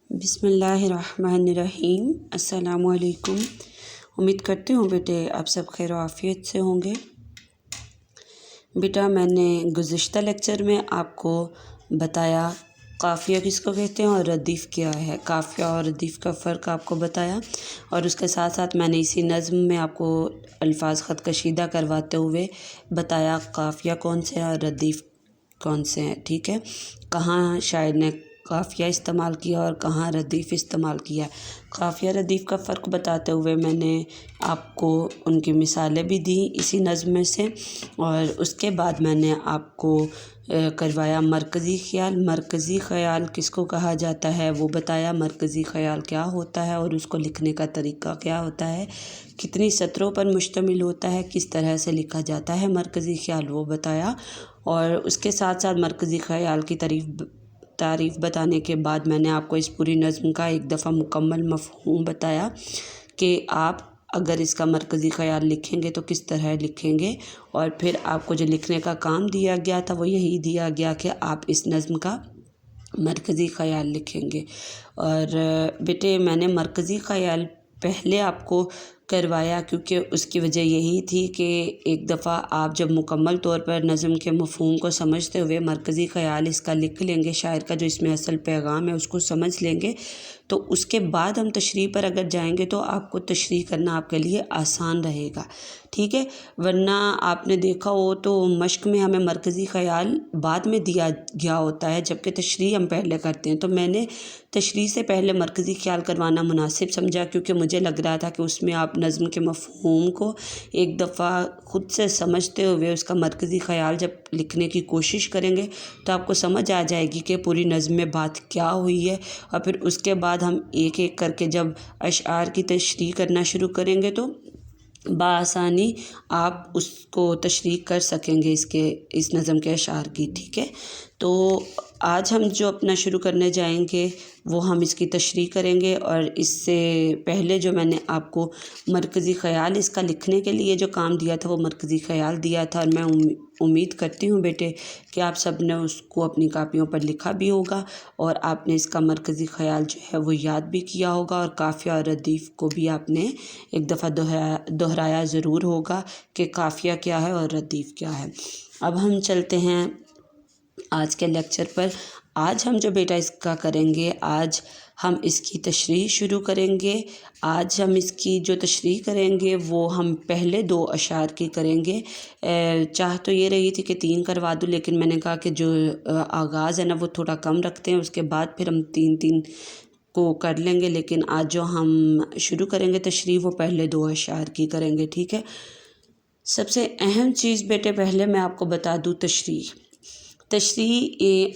بسم اللہ الرحمن الرحیم۔ السلام علیکم۔ امید کرتی ہوں بیٹے آپ سب خیر و عافیت سے ہوں گے۔ بیٹا میں نے گزشتہ لیکچر میں آپ کو بتایا قافیہ کس کو کہتے ہیں اور ردیف کیا ہے، قافیہ اور ردیف کا فرق آپ کو بتایا، اور اس کے ساتھ ساتھ میں نے اسی نظم میں آپ کو الفاظ خط کشیدہ کرواتے ہوئے بتایا قافیہ کون سے ہیں اور ردیف کون سے ہیں، ٹھیک ہے، کہاں شاعر نے قافیہ استعمال کیا اور کہاں ردیف استعمال کیا۔ قافیہ ردیف کا فرق بتاتے ہوئے میں نے آپ کو ان کی مثالیں بھی دیں اسی نظم میں سے، اور اس کے بعد میں نے آپ کو کروایا مرکزی خیال۔ مرکزی خیال کس کو کہا جاتا ہے وہ بتایا، مرکزی خیال کیا ہوتا ہے اور اس کو لکھنے کا طریقہ کیا ہوتا ہے، کتنی سطروں پر مشتمل ہوتا ہے، کس طرح سے لکھا جاتا ہے مرکزی خیال وہ بتایا، اور اس کے ساتھ ساتھ مرکزی خیال کی تعریف بتانے کے بعد میں نے آپ کو اس پوری نظم کا ایک دفعہ مکمل مفہوم بتایا کہ آپ اگر اس کا مرکزی خیال لکھیں گے تو کس طرح لکھیں گے، اور پھر آپ کو جو لکھنے کا کام دیا گیا تھا وہ یہی دیا گیا کہ آپ اس نظم کا مرکزی خیال لکھیں گے۔ اور بیٹے میں نے مرکزی خیال پہلے آپ کو کروایا کیونکہ اس کی وجہ یہی تھی کہ ایک دفعہ آپ جب مکمل طور پر نظم کے مفہوم کو سمجھتے ہوئے مرکزی خیال اس کا لکھ لیں گے، شاعر کا جو اس میں اصل پیغام ہے اس کو سمجھ لیں گے، تو اس کے بعد ہم تشریح پر اگر جائیں گے تو آپ کو تشریح کرنا آپ کے لیے آسان رہے گا، ٹھیک ہے، ورنہ آپ نے دیکھا ہو تو مشق میں ہمیں مرکزی خیال بعد میں دیا گیا ہوتا ہے جبکہ تشریح ہم پہلے کرتے ہیں، تو میں نے تشریح سے پہلے مرکزی خیال کروانا مناسب سمجھا کیونکہ مجھے لگ رہا تھا کہ اس میں آپ نظم کے مفہوم کو ایک دفعہ خود سے سمجھتے ہوئے اس کا مرکزی خیال جب لکھنے کی کوشش کریں گے تو آپ کو سمجھ آ جائے گی کہ پوری نظم میں بات کیا ہوئی ہے، اور پھر اس کے بعد ہم ایک ایک کر کے جب اشعار کی تشریح کرنا شروع کریں گے تو بآسانی آپ اس کو تشریح کر سکیں گے اس نظم کے اشعار کی، ٹھیک ہے۔ تو آج ہم جو اپنا شروع کرنے جائیں گے وہ ہم اس کی تشریح کریں گے، اور اس سے پہلے جو میں نے آپ کو مرکزی خیال اس کا لکھنے کے لیے جو کام دیا تھا وہ مرکزی خیال دیا تھا، اور میں امید کرتی ہوں بیٹے کہ آپ سب نے اس کو اپنی کاپیوں پر لکھا بھی ہوگا اور آپ نے اس کا مرکزی خیال جو ہے وہ یاد بھی کیا ہوگا، اور قافیہ اور ردیف کو بھی آپ نے ایک دفعہ دہرایا ضرور ہوگا کہ قافیہ کیا ہے اور ردیف کیا ہے۔ اب ہم چلتے ہیں آج کے لیکچر پر۔ آج ہم جو بیٹا اس کا کریں گے، آج ہم اس کی تشریح شروع کریں گے۔ آج ہم اس کی جو تشریح کریں گے وہ ہم پہلے 2 اشعار کی کریں گے۔ چاہ تو یہ رہی تھی کہ 3 کروا دوں، لیکن میں نے کہا کہ جو آغاز ہے نا وہ تھوڑا کم رکھتے ہیں، اس کے بعد پھر ہم 3 کو کر لیں گے، لیکن آج جو ہم شروع کریں گے تشریح وہ پہلے 2 اشعار کی کریں گے، ٹھیک ہے۔ سب سے اہم چیز بیٹے پہلے میں آپ کو بتا دوں تشریح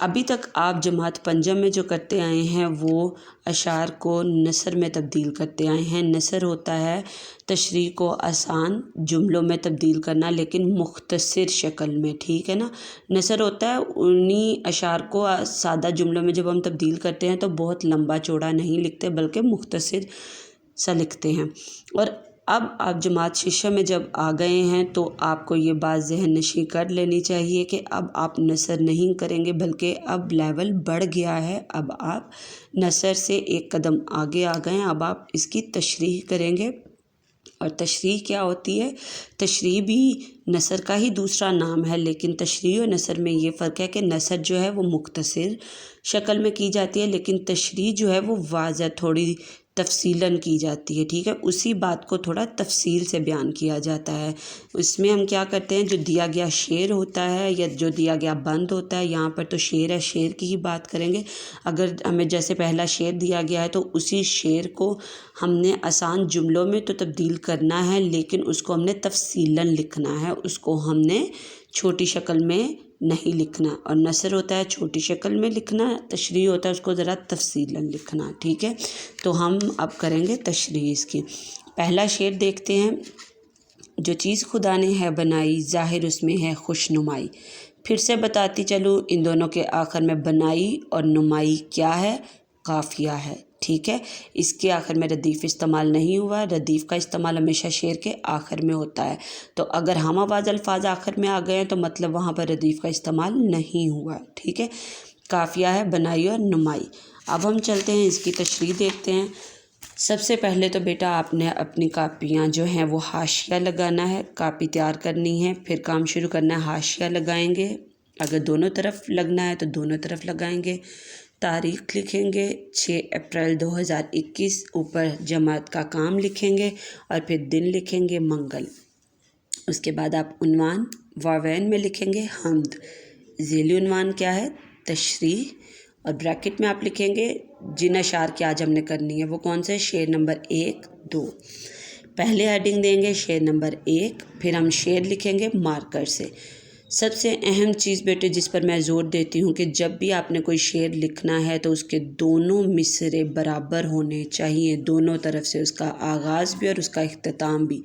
ابھی تک آپ جماعت پنجم میں جو کرتے آئے ہیں وہ اشعار کو نثر میں تبدیل کرتے آئے ہیں۔ نثر ہوتا ہے تشریح کو آسان جملوں میں تبدیل کرنا لیکن مختصر شکل میں، ٹھیک ہے نا۔ نثر ہوتا ہے انہی اشعار کو سادہ جملوں میں جب ہم تبدیل کرتے ہیں تو بہت لمبا چوڑا نہیں لکھتے بلکہ مختصر سا لکھتے ہیں، اور اب آپ جماعت ششم میں جب آ گئے ہیں تو آپ کو یہ بات ذہن نشین کر لینی چاہیے کہ اب آپ نثر نہیں کریں گے بلکہ اب لیول بڑھ گیا ہے، اب آپ نثر سے ایک قدم آگے آ گئے ہیں، اب آپ اس کی تشریح کریں گے۔ اور تشریح کیا ہوتی ہے؟ تشریح بھی نثر کا ہی دوسرا نام ہے، لیکن تشریح و نثر میں یہ فرق ہے کہ نثر جو ہے وہ مختصر شکل میں کی جاتی ہے لیکن تشریح جو ہے وہ واضح تھوڑی تفصیلاً کی جاتی ہے، ٹھیک ہے، اسی بات کو تھوڑا تفصیل سے بیان کیا جاتا ہے۔ اس میں ہم کیا کرتے ہیں، جو دیا گیا شعر ہوتا ہے یا جو دیا گیا بند ہوتا ہے، یہاں پر تو شعر ہے، شعر کی ہی بات کریں گے۔ اگر ہمیں جیسے پہلا شعر دیا گیا ہے تو اسی شعر کو ہم نے آسان جملوں میں تو تبدیل کرنا ہے لیکن اس کو ہم نے تفصیلاً لکھنا ہے، اس کو ہم نے چھوٹی شکل میں نہیں لکھنا، اور نثر ہوتا ہے چھوٹی شکل میں لکھنا، تشریح ہوتا ہے اس کو ذرا تفصیلاً لکھنا، ٹھیک ہے۔ تو ہم اب کریں گے تشریح اس کی۔ پہلا شعر دیکھتے ہیں۔ جو چیز خدا نے ہے بنائی ظاہر اس میں ہے خوش نمائی۔ پھر سے بتاتی چلوں ان دونوں کے آخر میں بنائی اور نمائی کیا ہے؟ قافیہ ہے، ٹھیک ہے۔ اس کے آخر میں ردیف استعمال نہیں ہوا، ردیف کا استعمال ہمیشہ شعر کے آخر میں ہوتا ہے، تو اگر ہم آواز الفاظ آخر میں آ گئے ہیں تو مطلب وہاں پر ردیف کا استعمال نہیں ہوا، ٹھیک ہے۔ قافیہ ہے بنائی اور نمائی۔ اب ہم چلتے ہیں اس کی تشریح دیکھتے ہیں۔ سب سے پہلے تو بیٹا آپ نے اپنی کاپیاں جو ہیں وہ حاشیہ لگانا ہے، کاپی تیار کرنی ہے، پھر کام شروع کرنا ہے۔ حاشیہ لگائیں گے، اگر دونوں طرف لگنا ہے تو دونوں طرف لگائیں گے۔ تاریخ لکھیں گے 6 اپریل 2021، اوپر جماعت کا کام لکھیں گے اور پھر دن لکھیں گے منگل۔ اس کے بعد آپ عنوان واوین میں لکھیں گے حمد، ذیلی عنوان کیا ہے؟ تشریح، اور بریکٹ میں آپ لکھیں گے جن اشعار کی آج ہم نے کرنی ہے وہ کون سے؟ شعر نمبر 1، 2۔ پہلے ہیڈنگ دیں گے شعر نمبر 1، پھر ہم شعر لکھیں گے مارکر سے۔ سب سے اہم چیز بیٹے جس پر میں زور دیتی ہوں کہ جب بھی آپ نے کوئی شعر لکھنا ہے تو اس کے دونوں مصرے برابر ہونے چاہیے، دونوں طرف سے اس کا آغاز بھی اور اس کا اختتام بھی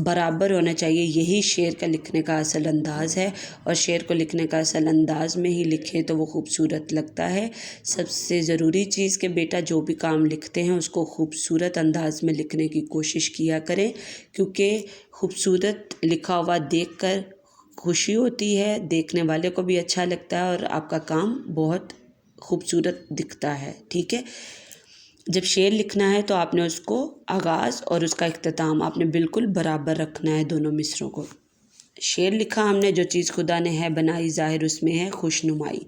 برابر ہونا چاہیے۔ یہی شعر کا لکھنے کا اصل انداز ہے، اور شعر کو لکھنے کا اصل انداز میں ہی لکھیں تو وہ خوبصورت لگتا ہے۔ سب سے ضروری چیز کہ بیٹا جو بھی کام لکھتے ہیں اس کو خوبصورت انداز میں لکھنے کی کوشش کیا کریں، کیونکہ خوبصورت لکھا ہوا دیکھ کر خوشی ہوتی ہے، دیکھنے والے کو بھی اچھا لگتا ہے اور آپ کا کام بہت خوبصورت دکھتا ہے، ٹھیک ہے۔ جب شعر لکھنا ہے تو آپ نے اس کو آغاز اور اس کا اختتام آپ نے بالکل برابر رکھنا ہے، دونوں مصروں کو۔ شعر لکھا ہم نے، جو چیز خدا نے ہے بنائی ظاہر اس میں ہے خوش نمائی۔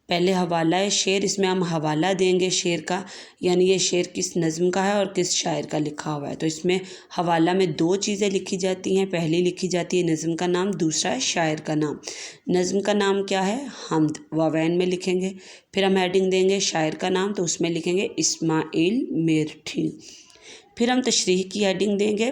پہلے حوالہ ہے شعر، اس میں ہم حوالہ دیں گے شعر کا، یعنی یہ شعر کس نظم کا ہے اور کس شاعر کا لکھا ہوا ہے۔ تو اس میں حوالہ میں 2 چیزیں لکھی جاتی ہیں، پہلی لکھی جاتی ہے نظم کا نام، دوسرا ہے شاعر کا نام۔ نظم کا نام کیا ہے؟ حمد، واوین میں لکھیں گے۔ پھر ہم ہیڈنگ دیں گے شاعر کا نام، تو اس میں لکھیں گے اسماعیل میرٹھی۔ پھر ہم تشریح کی ہیڈنگ دیں گے،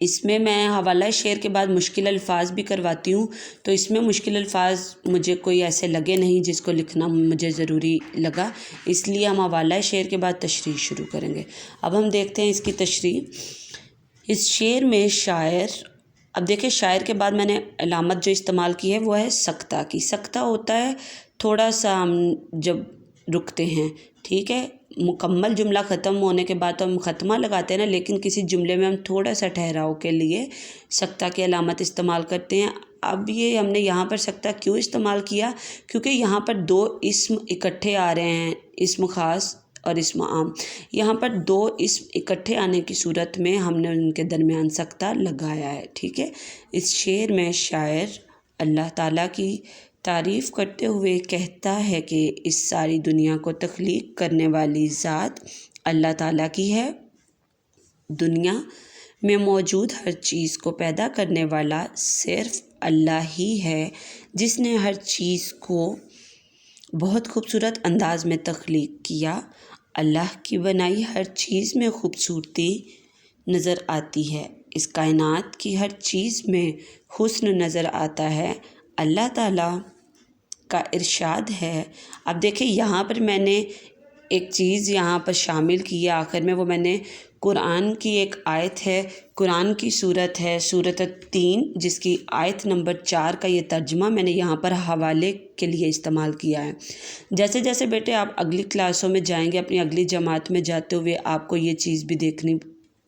اس میں حوالہ شعر کے بعد مشکل الفاظ بھی کرواتی ہوں، تو اس میں مشکل الفاظ مجھے کوئی ایسے لگے نہیں جس کو لکھنا مجھے ضروری لگا، اس لیے ہم حوالہ شعر کے بعد تشریح شروع کریں گے۔ اب ہم دیکھتے ہیں اس کی تشریح۔ اس شعر میں شاعر، اب دیکھیں شاعر کے بعد میں نے علامت جو استعمال کی ہے وہ ہے سکتہ کی۔ سکتہ ہوتا ہے تھوڑا سا ہم جب رکتے ہیں، ٹھیک ہے، مکمل جملہ ختم ہونے کے بعد تو ہم ختمہ لگاتے ہیں نا، لیکن کسی جملے میں ہم تھوڑا سا ٹھہراؤ کے لیے سکتہ کی علامت استعمال کرتے ہیں۔ اب یہ ہم نے یہاں پر سکتہ کیوں استعمال کیا؟ کیونکہ یہاں پر 2 اسم اکٹھے آ رہے ہیں، اسم خاص اور اسم عام۔ یہاں پر 2 اسم اکٹھے آنے کی صورت میں ہم نے ان کے درمیان سکتہ لگایا ہے، ٹھیک ہے۔ اس شعر میں شاعر اللہ تعالیٰ کی تعریف کرتے ہوئے کہتا ہے کہ اس ساری دنیا کو تخلیق کرنے والی ذات اللہ تعالیٰ کی ہے۔ دنیا میں موجود ہر چیز کو پیدا کرنے والا صرف اللہ ہی ہے، جس نے ہر چیز کو بہت خوبصورت انداز میں تخلیق کیا۔ اللہ کی بنائی ہر چیز میں خوبصورتی نظر آتی ہے، اس کائنات کی ہر چیز میں حسن نظر آتا ہے۔ اللہ تعالیٰ کا ارشاد ہے، اب دیکھیں یہاں پر میں نے ایک چیز یہاں پر شامل کی ہے آخر میں، وہ میں نے قرآن کی ایک آیت ہے، قرآن کی صورت ہے سورۃ 3، جس کی آیت نمبر 4 کا یہ ترجمہ میں نے یہاں پر حوالے کے لیے استعمال کیا ہے۔ جیسے جیسے بیٹے آپ اگلی کلاسوں میں جائیں گے، اپنی اگلی جماعت میں جاتے ہوئے آپ کو یہ چیز بھی دیکھنی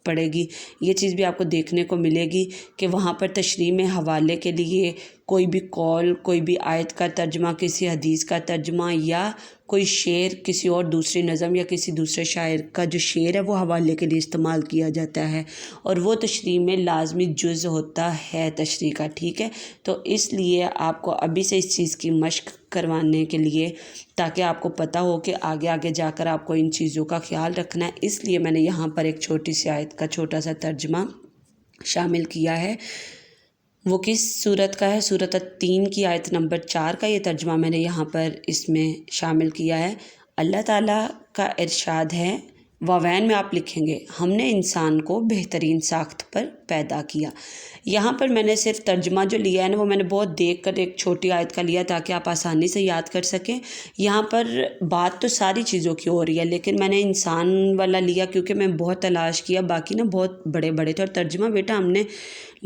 پڑے گی، یہ چیز بھی آپ کو دیکھنے کو ملے گی کہ وہاں پر تشریح میں حوالے کے لیے کوئی بھی قول، کوئی بھی آیت کا ترجمہ، کسی حدیث کا ترجمہ، یا کوئی شعر کسی اور دوسری نظم یا کسی دوسرے شاعر کا جو شعر ہے وہ حوالے کے لیے استعمال کیا جاتا ہے، اور وہ تشریح میں لازمی جز ہوتا ہے تشریح کا، ٹھیک ہے۔ تو اس لیے آپ کو ابھی سے اس چیز کی مشق کروانے کے لیے، تاکہ آپ کو پتہ ہو کہ آگے آگے جا کر آپ کو ان چیزوں کا خیال رکھنا ہے، اس لیے میں نے یہاں پر ایک چھوٹی سی آیت کا چھوٹا سا ترجمہ شامل کیا ہے۔ وہ کس صورت کا ہے؟ سورۃ 3 کی آیت نمبر 4 کا یہ ترجمہ میں نے یہاں پر اس میں شامل کیا ہے۔ اللہ تعالیٰ کا ارشاد ہے، واوین میں آپ لکھیں گے ہم نے انسان کو بہترین ساخت پر پیدا کیا۔ یہاں پر میں نے صرف ترجمہ جو لیا ہے نا وہ میں نے بہت دیکھ کر ایک چھوٹی آیت کا لیا تاکہ آپ آسانی سے یاد کر سکیں۔ یہاں پر بات تو ساری چیزوں کی ہو رہی ہے، لیکن میں نے انسان والا لیا کیونکہ میں بہت تلاش کیا، باقی نا بہت بڑے بڑے تھے، اور ترجمہ بیٹا ہم نے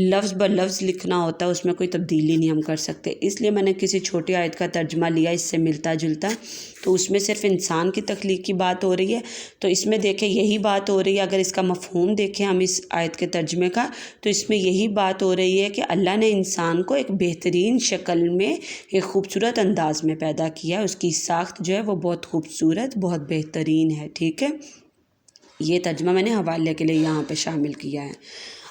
لفظ بہ لفظ لکھنا ہوتا ہے، اس میں کوئی تبدیلی نہیں ہم کر سکتے، اس لیے میں نے کسی چھوٹی آیت کا ترجمہ لیا اس سے ملتا جلتا، تو اس میں صرف انسان کی تخلیق کی بات ہو رہی ہے، تو اس میں دیکھیں یہی بات ہو رہی ہے۔ اگر اس کا مفہوم دیکھیں ہم اس آیت کے ترجمے کا، تو اس میں یہی بات ہو رہی ہے کہ اللہ نے انسان کو ایک بہترین شکل میں ایک خوبصورت انداز میں پیدا کیا ہے، اس کی ساخت جو ہے وہ بہت خوبصورت، بہت بہترین ہے، ٹھیک ہے۔ یہ ترجمہ میں نے حوالے کے لیے یہاں پہ شامل کیا ہے۔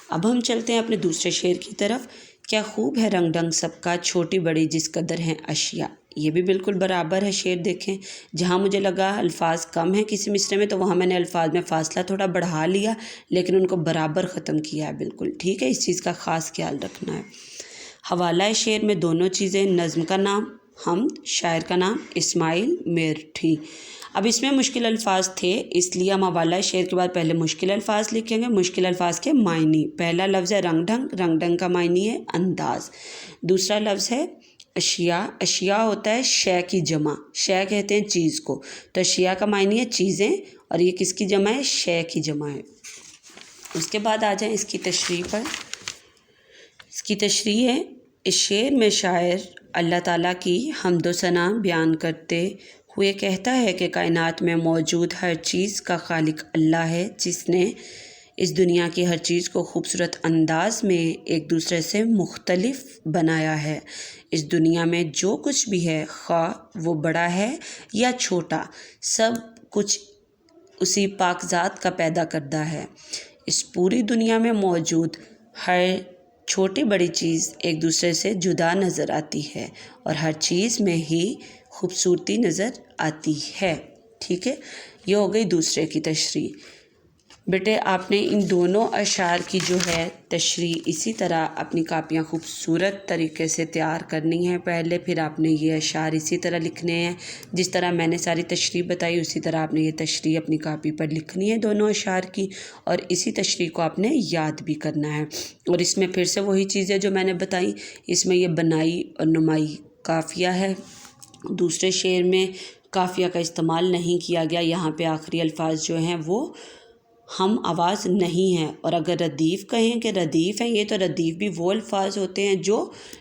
اب ہم چلتے ہیں اپنے دوسرے شعر کی طرف۔ کیا خوب ہے رنگ ڈھنگ سب کا، چھوٹی بڑی جس قدر ہیں اشیاء۔ یہ بھی بالکل برابر ہے شعر، دیکھیں جہاں مجھے لگا الفاظ کم ہیں کسی مصرعے میں تو وہاں میں نے الفاظ میں فاصلہ تھوڑا بڑھا لیا، لیکن ان کو برابر ختم کیا ہے، بالکل ٹھیک ہے، اس چیز کا خاص خیال رکھنا ہے۔ حوالہ شعر میں دونوں چیزیں، نظم کا نام حمد، شاعر کا نام اسماعیل میرٹھی۔ اب اس میں مشکل الفاظ تھے، اس لیے ہم حوالہ شعر کے بعد پہلے مشکل الفاظ لکھیں گے۔ مشکل الفاظ کے معنی، پہلا لفظ ہے رنگ ڈھنگ، رنگ ڈھنگ کا معنی ہے انداز۔ دوسرا لفظ ہے اشیاء، اشیاء ہوتا ہے شے کی جمع، شے کہتے ہیں چیز کو، تو اشیاء کا معنی ہے چیزیں، اور یہ کس کی جمع ہے؟ شے کی جمع ہے۔ اس کے بعد آ جائیں اس کی تشریح پر۔ اس کی تشریح ہے، اس شعر میں شاعر اللہ تعالیٰ کی حمد و ثنا بیان کرتے ہوئے کہتا ہے کہ کائنات میں موجود ہر چیز کا خالق اللہ ہے، جس نے اس دنیا کی ہر چیز کو خوبصورت انداز میں ایک دوسرے سے مختلف بنایا ہے۔ اس دنیا میں جو کچھ بھی ہے، خواہ وہ بڑا ہے یا چھوٹا، سب کچھ اسی پاک ذات کا پیدا کردہ ہے۔ اس پوری دنیا میں موجود ہر چھوٹی بڑی چیز ایک دوسرے سے جدا نظر آتی ہے اور ہر چیز میں ہی خوبصورتی نظر آتی ہے، ٹھیک ہے۔ یہ ہو گئی دوسرے کی تشریح۔ بیٹے آپ نے ان دونوں اشعار کی جو ہے تشریح اسی طرح اپنی کاپیاں خوبصورت طریقے سے تیار کرنی ہے پہلے، پھر آپ نے یہ اشعار اسی طرح لکھنے ہیں، جس طرح میں نے ساری تشریح بتائی اسی طرح آپ نے یہ تشریح اپنی کاپی پر لکھنی ہے دونوں اشعار کی، اور اسی تشریح کو آپ نے یاد بھی کرنا ہے۔ اور اس میں پھر سے وہی چیزیں جو میں نے بتائیں، اس میں یہ بنائی اور نمائی قافیہ ہے۔ دوسرے شعر میں قافیہ کا استعمال نہیں کیا گیا، یہاں پہ آخری الفاظ جو ہیں وہ ہم آواز نہیں ہیں، اور اگر ردیف کہیں کہ ردیف ہیں، یہ تو ردیف بھی وہ الفاظ ہوتے ہیں جو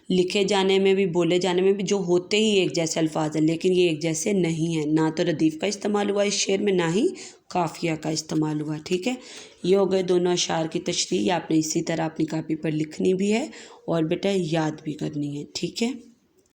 لکھے جانے میں بھی، بولے جانے میں بھی جو ہوتے ہی ایک جیسے الفاظ ہیں، لیکن یہ ایک جیسے نہیں ہیں، نہ تو ردیف کا استعمال ہوا اس شعر میں، نہ ہی قافیہ کا استعمال ہوا، ٹھیک ہے۔ یہ ہو گئے دونوں اشعار کی تشریح، آپ نے اسی طرح اپنی کاپی پر لکھنی بھی ہے اور بیٹا یاد بھی کرنی ہے، ٹھیک ہے۔